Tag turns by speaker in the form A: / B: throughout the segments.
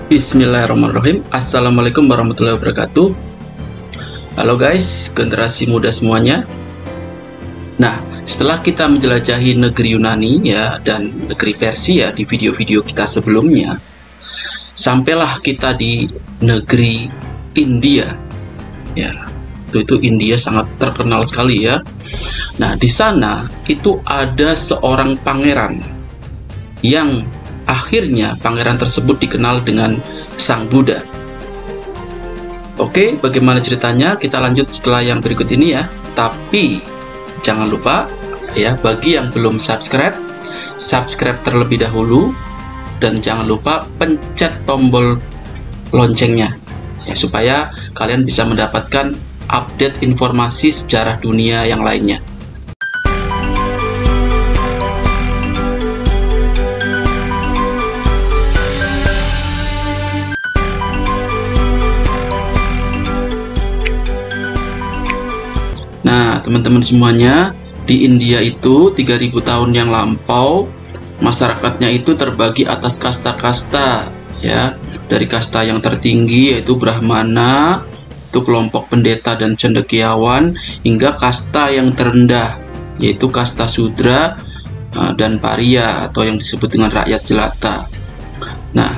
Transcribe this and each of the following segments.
A: Bismillahirrahmanirrahim. Assalamualaikum warahmatullahi wabarakatuh. Halo guys, generasi muda semuanya. Nah, setelah kita menjelajahi negeri Yunani ya dan negeri Persia di video-video kita sebelumnya, sampailah kita di negeri India. Ya, itu India sangat terkenal sekali ya. Nah, di sana itu ada seorang pangeran yang akhirnya pangeran tersebut dikenal dengan Sang Buddha. Oke, bagaimana ceritanya? Kita lanjut setelah yang berikut ini ya. Tapi jangan lupa ya, bagi yang belum subscribe terlebih dahulu, dan jangan lupa pencet tombol loncengnya ya, supaya kalian bisa mendapatkan update informasi sejarah dunia yang lainnya. Nah, teman-teman semuanya, di India itu 3000 tahun yang lampau, masyarakatnya itu terbagi atas kasta-kasta ya. Dari kasta yang tertinggi yaitu Brahmana, itu kelompok pendeta dan cendekiawan, hingga kasta yang terendah yaitu kasta Sudra dan Paria atau yang disebut dengan rakyat jelata. Nah,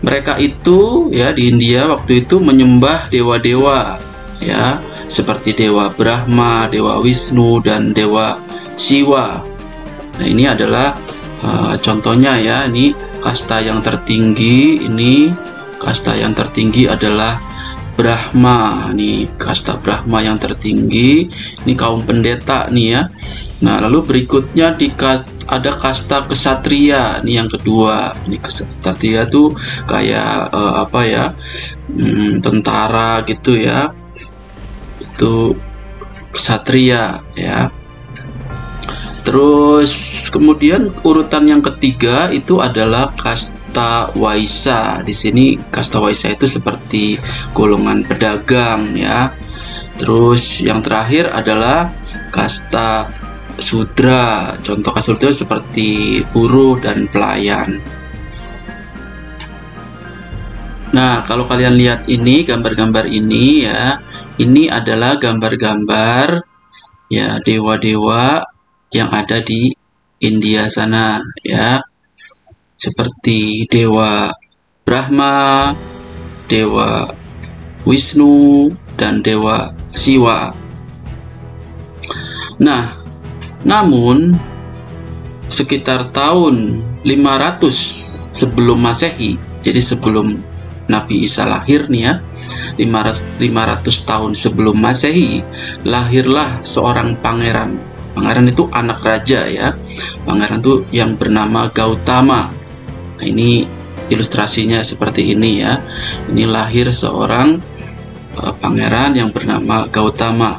A: mereka itu ya di India waktu itu menyembah dewa-dewa ya, seperti Dewa Brahma, Dewa Wisnu, dan Dewa Siwa. Nah, ini adalah contohnya ya. Ini kasta yang tertinggi. Ini kasta yang tertinggi adalah Brahma. Ini kasta Brahma yang tertinggi. Ini kaum pendeta nih ya. Nah, lalu berikutnya ada kasta kesatria. Ini yang kedua. Ini kesatria tuh kayak apa ya? Tentara gitu ya. Itu ksatria ya. Terus kemudian urutan yang ketiga itu adalah kasta Waisya. Di sini kasta Waisya itu seperti golongan pedagang ya. Terus yang terakhir adalah kasta Sudra. Contoh kasta Sudra seperti buruh dan pelayan. Nah, kalau kalian lihat ini gambar-gambar ini ya, ini adalah gambar-gambar ya dewa-dewa yang ada di India sana ya. Seperti Dewa Brahma, Dewa Wisnu, dan Dewa Siwa. Nah, namun sekitar tahun 500 sebelum Masehi, jadi sebelum Nabi Isa lahir nih ya, 500 tahun sebelum Masehi, lahirlah seorang pangeran. Pangeran itu anak raja ya. Pangeran itu yang bernama Gautama. Nah, ini ilustrasinya seperti ini ya. Ini lahir seorang pangeran yang bernama Gautama.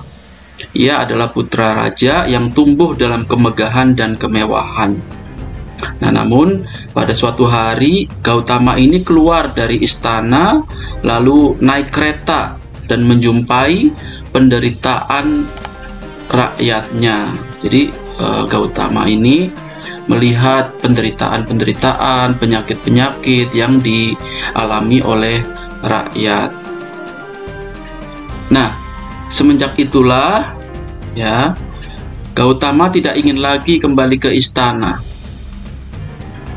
A: Ia adalah putra raja yang tumbuh dalam kemegahan dan kemewahan. Nah, namun pada suatu hari Gautama ini keluar dari istana lalu naik kereta dan menjumpai penderitaan rakyatnya. Jadi Gautama ini melihat penderitaan, penyakit-penyakit yang dialami oleh rakyat. Nah, semenjak itulah ya, Gautama tidak ingin lagi kembali ke istana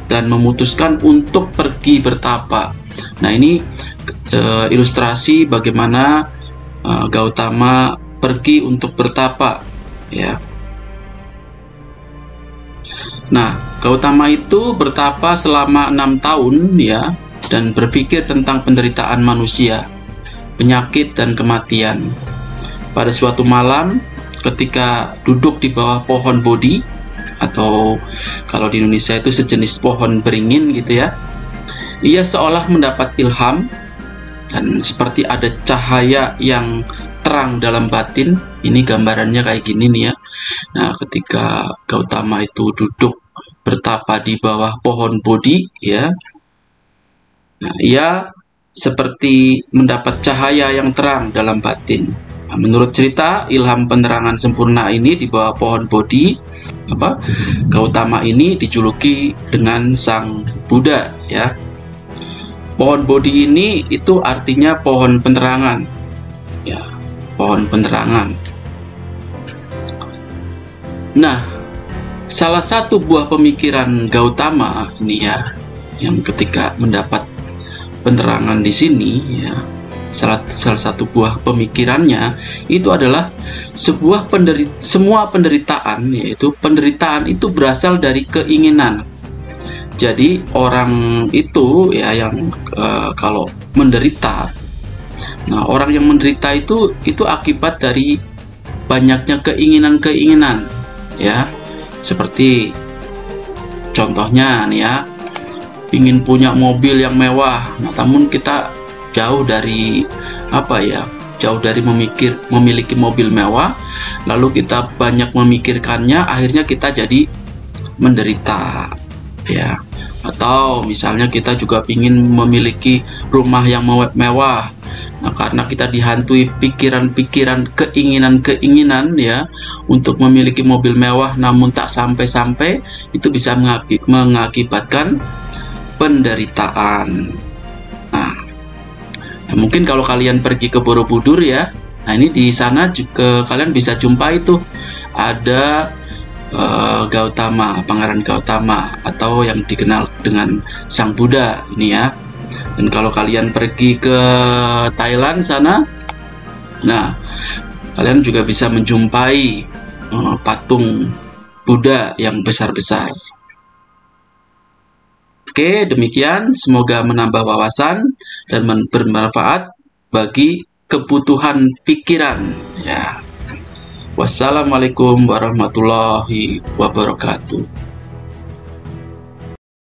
A: dan memutuskan untuk pergi bertapa. Nah, ini ilustrasi bagaimana Gautama pergi untuk bertapa ya. Nah, Gautama itu bertapa selama 6 tahun ya, dan berpikir tentang penderitaan manusia, penyakit dan kematian. Pada suatu malam ketika duduk di bawah pohon Bodhi, atau kalau di Indonesia itu sejenis pohon beringin gitu ya, ia seolah mendapat ilham dan seperti ada cahaya yang terang dalam batin. Ini gambarannya kayak gini nih ya. Nah, ketika Gautama itu duduk bertapa di bawah pohon Bodhi ya, nah, ia seperti mendapat cahaya yang terang dalam batin. Nah, menurut cerita, ilham penerangan sempurna ini di bawah pohon Bodhi, Gautama ini dijuluki dengan Sang Buddha ya. Pohon Bodhi ini itu artinya pohon penerangan, ya, pohon penerangan. Nah, salah satu buah pemikiran Gautama ini ya, yang ketika mendapat penerangan di sini ya, salah satu buah pemikirannya itu adalah semua penderitaan, yaitu penderitaan itu berasal dari keinginan. Jadi orang itu ya yang kalau menderita, nah orang yang menderita itu akibat dari banyaknya keinginan-keinginan, ya. Seperti contohnya nih ya, ingin punya mobil yang mewah, nah namun kita jauh dari jauh dari memiliki mobil mewah, lalu kita banyak memikirkannya, akhirnya kita jadi menderita, ya. Atau misalnya kita juga ingin memiliki rumah yang mewah, nah karena kita dihantui pikiran-pikiran, keinginan-keinginan ya untuk memiliki mobil mewah, namun tak sampai-sampai, itu bisa mengakibatkan penderitaan. Nah, mungkin kalau kalian pergi ke Borobudur ya, nah ini di sana juga kalian bisa jumpa itu ada Gautama, Pangeran Gautama, atau yang dikenal dengan Sang Buddha ini ya. Dan kalau kalian pergi ke Thailand sana, nah kalian juga bisa menjumpai patung Buddha yang besar-besar. Oke, demikian, semoga menambah wawasan dan bermanfaat bagi kebutuhan pikiran ya. Wassalamualaikum warahmatullahi wabarakatuh.